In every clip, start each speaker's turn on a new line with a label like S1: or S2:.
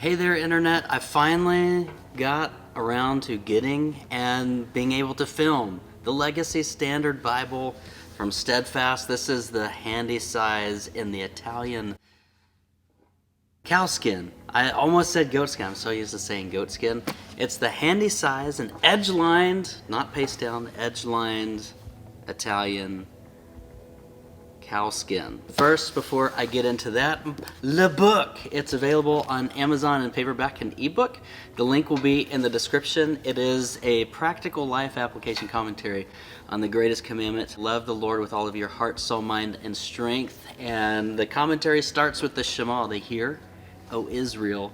S1: Hey there, Internet. I finally got around to getting and being able to film the Legacy Standard Bible from Steadfast. This is the handy size in the Italian cowskin. I almost said goatskin. I'm so used to saying goatskin. It's the handy size and edge-lined, not paste down, edge-lined Italian cowskin. First, before I get into that, the book. It's available on Amazon and Paperback and ebook. The link will be in the description. It is a practical life application commentary on the greatest commandment. Love the Lord with all of your heart, soul, mind, and strength. And the commentary starts with the Shema, the hear, O Israel,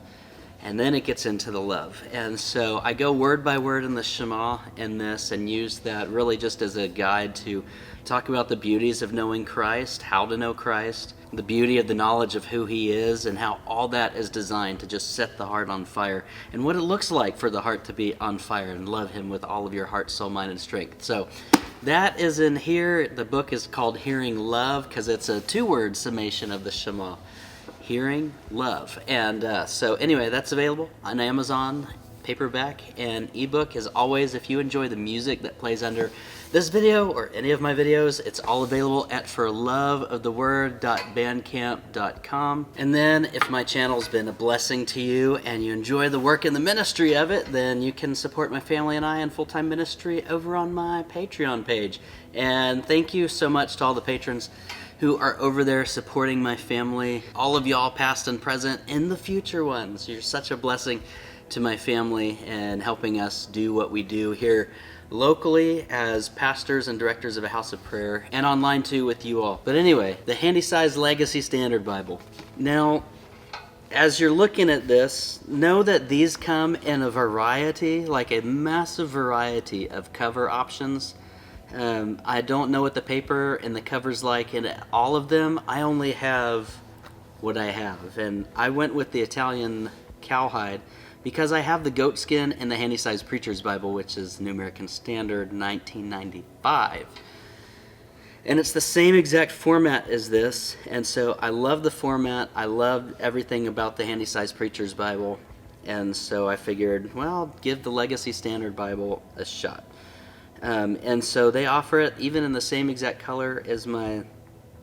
S1: and then it gets into the love. And so I go word by word in the Shema in this and use that really just as a guide to talk about the beauties of knowing Christ, how to know Christ, the beauty of the knowledge of who He is, and how all that is designed to just set the heart on fire, and what it looks like for the heart to be on fire and love Him with all of your heart, soul, mind, and strength. So that is in here. The book is called Hearing Love because it's a two-word summation of the Shema. Hearing Love. And so anyway, that's available on Amazon, Paperback, and ebook. As always, if you enjoy the music that plays under this video or any of my videos, it's all available at forloveoftheword.bandcamp.com. And then if my channel's been a blessing to you and you enjoy the work and the ministry of it, then you can support my family and I in full-time ministry over on my Patreon page. And thank you so much to all the patrons who are over there supporting my family. All of y'all, past and present, and the future ones. You're such a blessing to my family and helping us do what we do here locally as pastors and directors of a house of prayer, and online too with you all. But anyway, the handy size Legacy Standard Bible. Now, as you're looking at this, know that these come in a variety, like a massive variety of cover options. I don't know what the paper and the cover's like in all of them. I only have what I have, and I went with the Italian Cowhide because I have the goatskin and the handy size Preacher's Bible, which is New American Standard 1995. And it's the same exact format as this, and so I love the format. I love everything about the handy size Preacher's Bible, and so I figured, well, give the Legacy Standard Bible a shot. And so they offer it even in the same exact color as my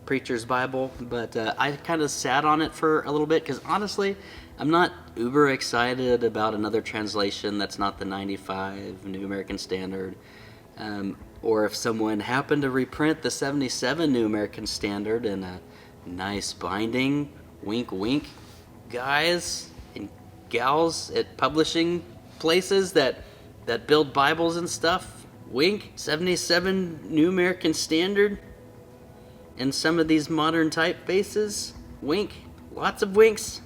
S1: Preacher's Bible, but I kind of sat on it for a little bit because honestly, I'm not uber excited about another translation that's not the 95 New American Standard, or if someone happened to reprint the 77 New American Standard in a nice binding, wink wink, guys and gals at publishing places that build Bibles and stuff, wink, 77 New American Standard, and some of these modern typefaces, wink, lots of winks.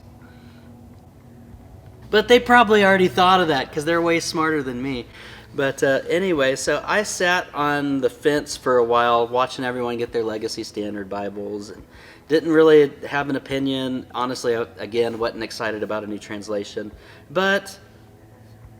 S1: But they probably already thought of that because they're way smarter than me. But anyway, so I sat on the fence for a while watching everyone get their Legacy Standard Bibles and didn't really have an opinion. Honestly, again, wasn't excited about a new translation. But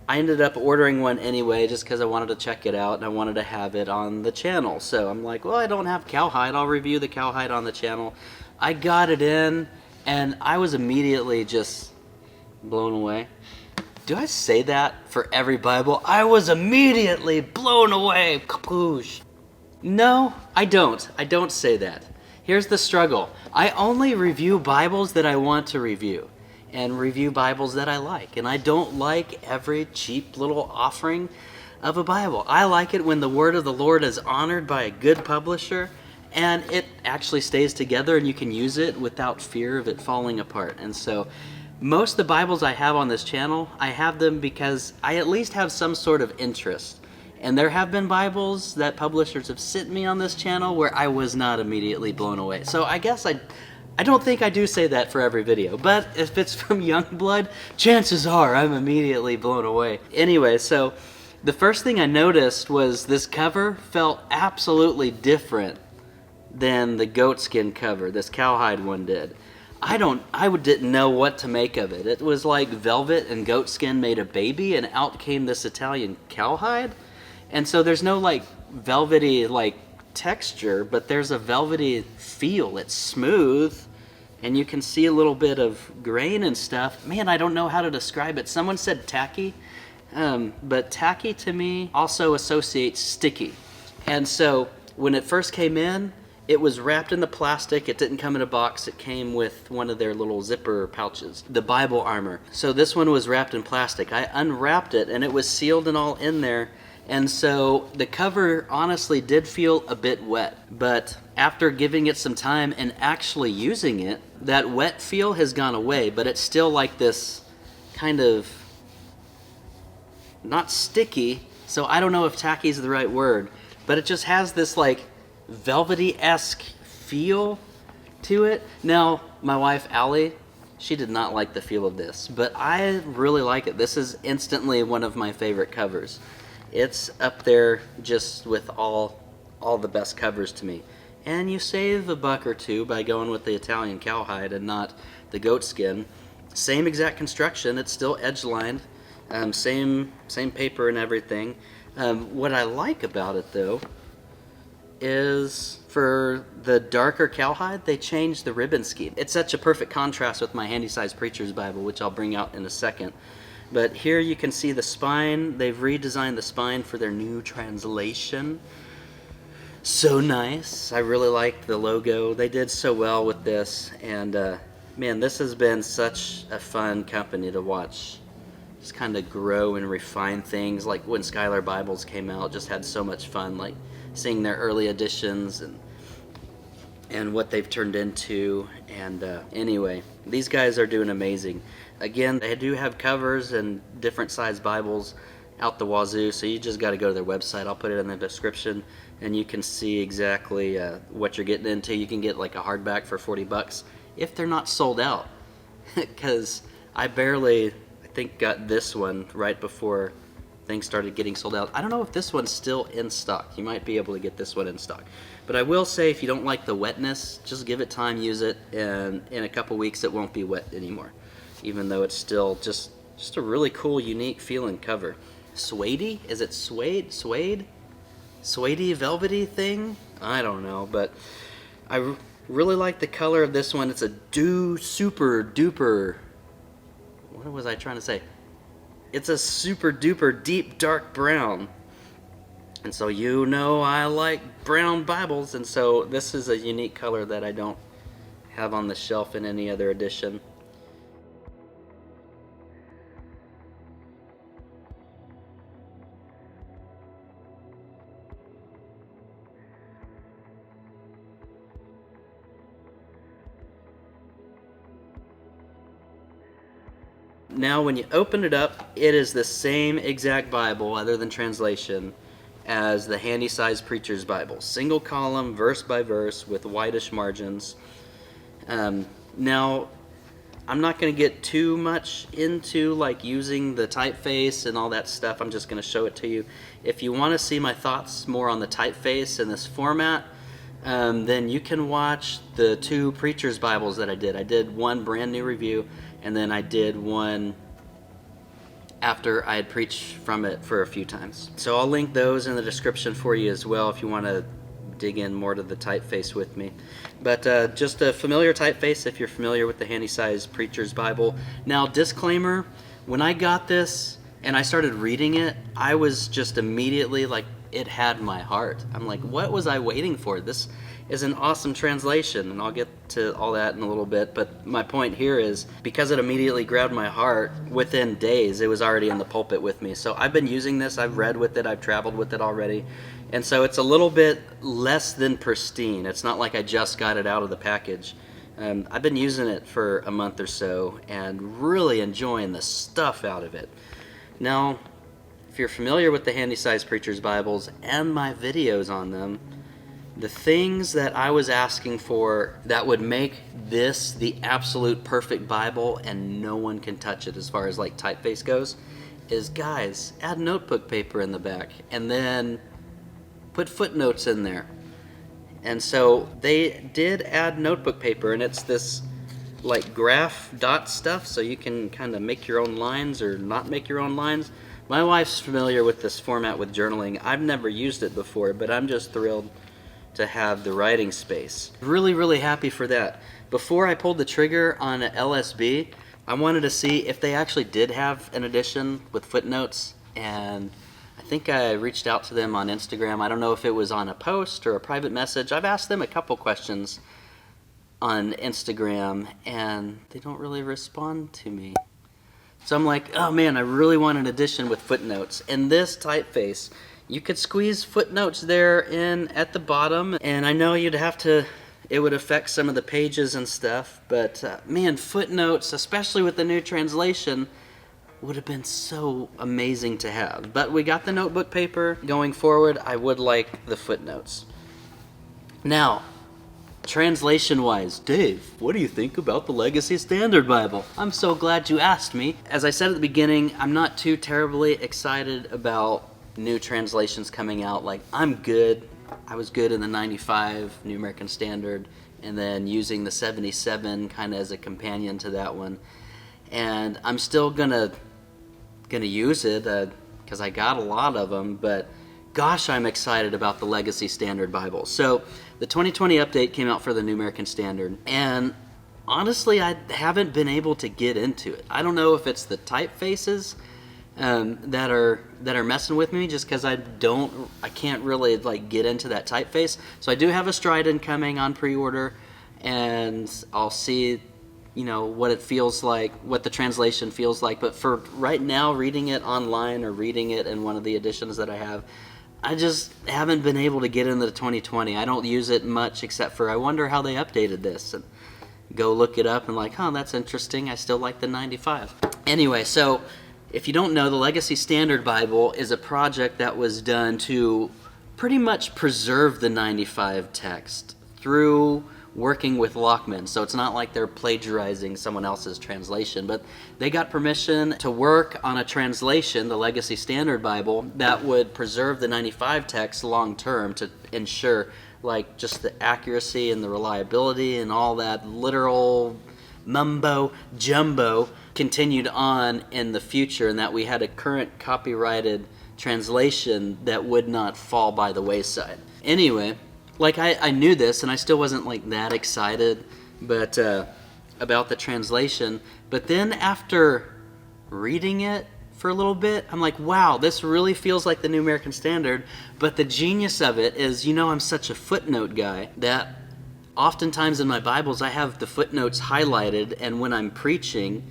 S1: I ended up ordering one anyway just because I wanted to check it out and I wanted to have it on the channel. So I'm like, well, I don't have Cowhide. I'll review the Cowhide on the channel. I got it in and I was immediately just blown away. Do I say that for every Bible? I was immediately blown away. Kapoosh. No, I don't. I don't say that. Here's the struggle. I only review Bibles that I want to review, and review Bibles that I like. And I don't like every cheap little offering of a Bible. I like it when the word of the Lord is honored by a good publisher and it actually stays together and you can use it without fear of it falling apart. And so most of the Bibles I have on this channel, I have them because I at least have some sort of interest. And there have been Bibles that publishers have sent me on this channel where I was not immediately blown away. So I guess I don't think I do say that for every video, but if it's from Youngblood, chances are I'm immediately blown away. Anyway, so the first thing I noticed was this cover felt absolutely different than the goatskin cover, this Cowhide one did. I didn't know what to make of it. It was like velvet and goatskin made a baby, and out came this Italian Cowhide. And so there's no like velvety like texture, but there's a velvety feel. It's smooth, and you can see a little bit of grain and stuff. Man, I don't know how to describe it. Someone said tacky, but tacky to me also associates sticky. And so when it first came in, it was wrapped in the plastic. It didn't come in a box. It came with one of their little zipper pouches, the Bible armor. So this one was wrapped in plastic. I unwrapped it, and it was sealed and all in there. And so the cover honestly did feel a bit wet. But after giving it some time and actually using it, that wet feel has gone away. But it's still like this kind of, not sticky, so I don't know if tacky is the right word, but it just has this like velvety-esque feel to it. Now, my wife, Allie, she did not like the feel of this, but I really like it. This is instantly one of my favorite covers. It's up there just with all the best covers to me. And you save $1 or $2 by going with the Italian cowhide and not the goat skin. Same exact construction. It's still edge-lined. Same paper and everything. What I like about it, though, is for the darker cowhide, they changed the ribbon scheme. It's such a perfect contrast with my handy-sized Preacher's Bible, which I'll bring out in a second. But here you can see the spine. They've redesigned the spine for their new translation. So nice. I really liked the logo. They did so well with this. And man, this has been such a fun company to watch. Just kind of grow and refine things. Like when Skylar Bibles came out, just had so much fun. Like seeing their early editions and what they've turned into. And anyway, these guys are doing amazing. Again, they do have covers and different size Bibles out the wazoo, so you just got to go to their website. I'll put it in the description, and you can see exactly what you're getting into. You can get like a hardback for $40 if they're not sold out, because I think got this one right before things started getting sold out. I don't know if this one's still in stock. You might be able to get this one in stock. But I will say, if you don't like the wetness, just give it time, use it, and in a couple weeks it won't be wet anymore, even though it's still just a really cool, unique feeling cover. Suede-y? Is it suede? Suede-y, velvety thing? I don't know, but I really like the color of this one. It's a super duper, what was I trying to say? It's a super duper deep dark brown. And so you know I like brown Bibles, and so this is a unique color that I don't have on the shelf in any other edition. Now when you open it up, it is the same exact Bible, other than translation, as the handy-sized Preacher's Bible. Single column, verse by verse, with whitish margins. Now, I'm not going to get too much into like using the typeface and all that stuff. I'm just going to show it to you. If you want to see my thoughts more on the typeface and this format, then you can watch the 2 Preacher's Bibles that I did. I did one brand new review, and then I did one after I had preached from it for a few times. So I'll link those in the description for you as well if you want to dig in more to the typeface with me. But just a familiar typeface if you're familiar with the handy-sized Preacher's Bible. Now, disclaimer, when I got this and I started reading it, I was just immediately like, it had my heart. I'm like, what was I waiting for? This is an awesome translation, and I'll get to all that in a little bit. But my point here is, because it immediately grabbed my heart, within days it was already in the pulpit with me. So I've been using this, I've read with it, I've traveled with it already, and so it's a little bit less than pristine. It's not like I just got it out of the package. I've been using it for a month or so and really enjoying the stuff out of it. Now, if you're familiar with the handy-sized Preacher's Bibles and my videos on them, the things that I was asking for that would make this the absolute perfect Bible and no one can touch it as far as like typeface goes is, guys, add notebook paper in the back and then put footnotes in there. And so they did add notebook paper, and it's this like graph dot stuff, so you can kind of make your own lines or not make your own lines. My wife's familiar with this format with journaling. I've never used it before, but I'm just thrilled to have the writing space. Really, really happy for that. before I pulled the trigger on a LSB, I wanted to see if they actually did have an edition with footnotes, and I think I reached out to them on Instagram. I don't know if it was on a post or a private message. I've asked them a couple questions on Instagram, and they don't really respond to me. So I'm like, oh man, I really want an edition with footnotes. And this typeface, you could squeeze footnotes there in at the bottom, and I know it would affect some of the pages and stuff, but man, footnotes, especially with the new translation, would have been so amazing to have. But we got the notebook paper. Going forward, I would like the footnotes. Now, translation-wise, Dave, what do you think about the Legacy Standard Bible? I'm so glad you asked me. As I said at the beginning, I'm not too terribly excited about new translations coming out. Like, I'm good. I was good in the 95 New American Standard, and then using the 77 kind of as a companion to that one. And I'm still gonna use it because I got a lot of them, but gosh, I'm excited about the Legacy Standard Bible. So the 2020 update came out for the New American Standard, and honestly, I haven't been able to get into it. I don't know if it's the typefaces that are messing with me, just because I can't really like get into that typeface. So I do have a Strident coming on pre-order, and I'll see what it feels like, what the translation feels like. But for right now, reading it online or reading it in one of the editions that I have, I just haven't been able to get into the 2020. I don't use it much, except for I wonder how they updated this, and go look it up and like, oh, that's interesting. I still like the 95. Anyway, so if you don't know, the Legacy Standard Bible is a project that was done to pretty much preserve the 95 text through working with Lockman. So it's not like they're plagiarizing someone else's translation, but they got permission to work on a translation, the Legacy Standard Bible, that would preserve the 95 text long term to ensure like just the accuracy and the reliability and all that literal mumbo jumbo continued on in the future, and that we had a current copyrighted translation that would not fall by the wayside. Anyway, like I knew this, and I still wasn't like that excited about the translation. But then after reading it for a little bit, I'm like, wow, this really feels like the New American Standard. But the genius of it is, I'm such a footnote guy that oftentimes in my Bibles I have the footnotes highlighted, and when I'm preaching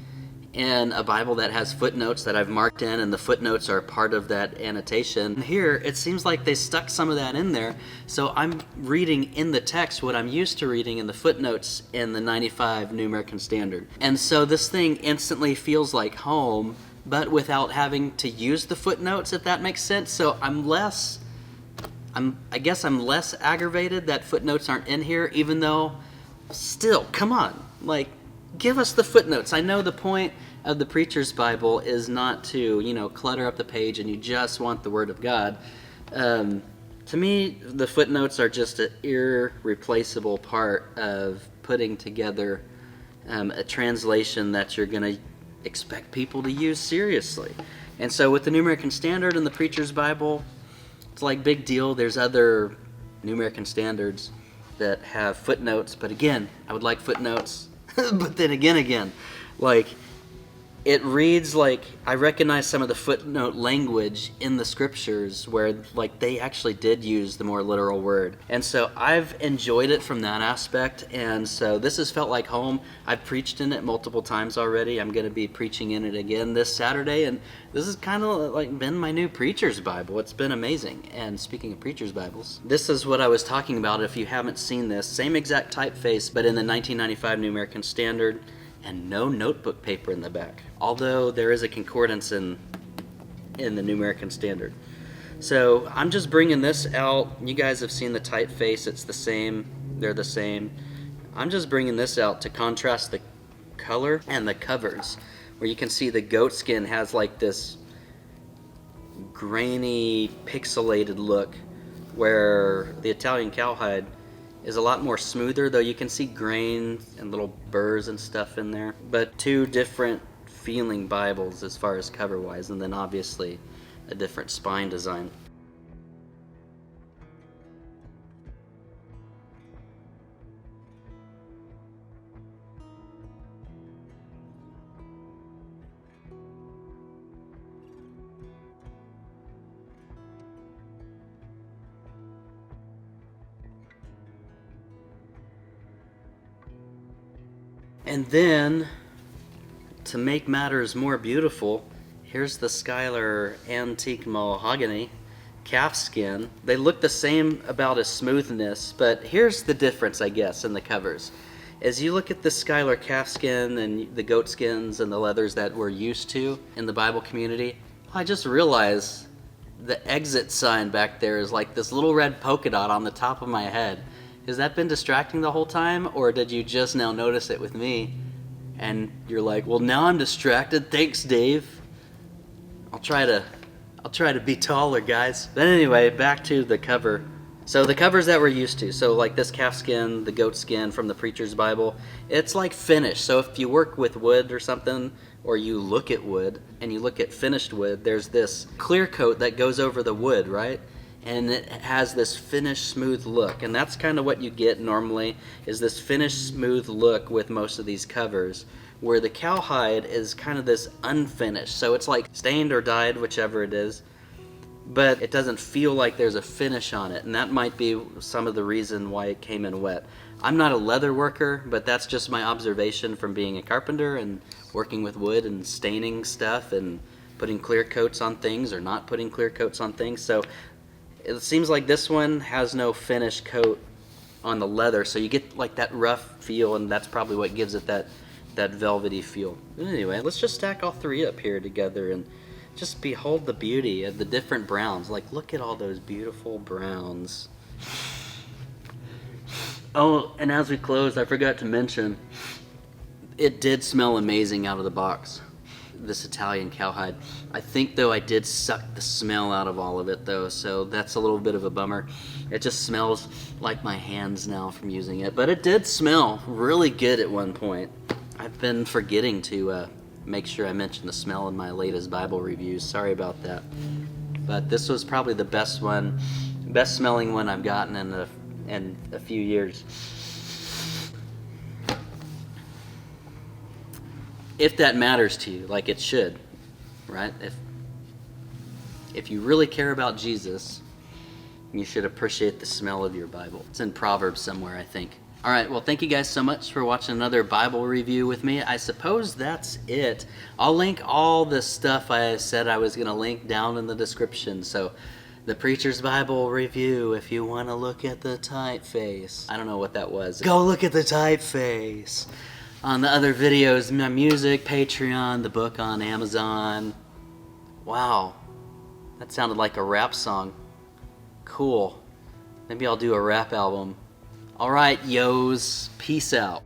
S1: in a Bible that has footnotes that I've marked in, and the footnotes are part of that annotation. Here, it seems like they stuck some of that in there, so I'm reading in the text what I'm used to reading in the footnotes in the 95 New American Standard. And so this thing instantly feels like home, but without having to use the footnotes, if that makes sense. So I guess I'm less aggravated that footnotes aren't in here, even though, still, come on, like, give us the footnotes. I know the point of the Preacher's Bible is not to, clutter up the page and you just want the Word of God. To me, the footnotes are just an irreplaceable part of putting together a translation that you're going to expect people to use seriously. And so with the New American Standard and the Preacher's Bible, it's like big deal. There's other New American Standards that have footnotes, but again, I would like footnotes. But then again, like, it reads like I recognize some of the footnote language in the scriptures where like they actually did use the more literal word. And so I've enjoyed it from that aspect, and so this has felt like home. I've preached in it multiple times already. I'm going to be preaching in it again this Saturday, and this has kind of like been my new Preacher's Bible. It's been amazing. And speaking of Preacher's Bibles, this is what I was talking about. If you haven't seen this, same exact typeface, but in the 1995 New American Standard, and no notebook paper in the back, although there is a concordance in the New American Standard. So I'm just bringing this out. You guys have seen the typeface. It's the same. They're the same. I'm just bringing this out to contrast the color and the covers, where you can see the goat skin has like this grainy, pixelated look, where the Italian Cowhide is a lot more smoother, though you can see grain and little burrs and stuff in there. But two different feeling Bibles as far as cover-wise, and then obviously a different spine design. And then, to make matters more beautiful, here's the Skylar Antique Mahogany calfskin. They look the same about as smoothness, but here's the difference, I guess, in the covers. As you look at the Skylar calfskin and the goat skins and the leathers that we're used to in the Bible community, I just realized the exit sign back there is like this little red polka dot on the top of my head. Has that been distracting the whole time, or did you just now notice it with me? And you're like, well, now I'm distracted. Thanks, Dave. I'll try to be taller, guys. But anyway, back to the cover. So the covers that we're used to, so like this calfskin, the goat skin from the Preacher's Bible, it's like finished. So if you work with wood or something, or you look at wood and you look at finished wood, there's this clear coat that goes over the wood, right? And it has this finished, smooth look. And that's kind of what you get normally, is this finished, smooth look with most of these covers, where the cowhide is kind of this unfinished. So it's like stained or dyed, whichever it is, but it doesn't feel like there's a finish on it. And that might be some of the reason why it came in wet. I'm not a leather worker, but that's just my observation from being a carpenter and working with wood and staining stuff and putting clear coats on things or not putting clear coats on things. So it seems like this one has no finished coat on the leather, so you get like that rough feel, and that's probably what gives it that velvety feel. Anyway, let's just stack all three up here together and just behold the beauty of the different browns. Like, look at all those beautiful browns. Oh, and as we close, I forgot to mention, it did smell amazing out of the box, this Italian cowhide. I think, though, I did suck the smell out of all of it, though, so that's a little bit of a bummer. It just smells like my hands now from using it, but it did smell really good at one point. I've been forgetting to make sure I mention the smell in my latest Bible reviews. Sorry about that. But this was probably the best smelling one I've gotten in a few years. If that matters to you, like it should, right? If you really care about Jesus, you should appreciate the smell of your Bible. It's in Proverbs somewhere, I think. All right, well, thank you guys so much for watching another Bible review with me. I suppose that's it. I'll link all the stuff I said I was going to link down in the description. So the Preacher's Bible review, if you want to look at the typeface. I don't know what that was. Go look at the typeface. On the other videos, my music, Patreon, the book on Amazon. Wow, that sounded like a rap song. Cool. Maybe I'll do a rap album. All right, yos. Peace out.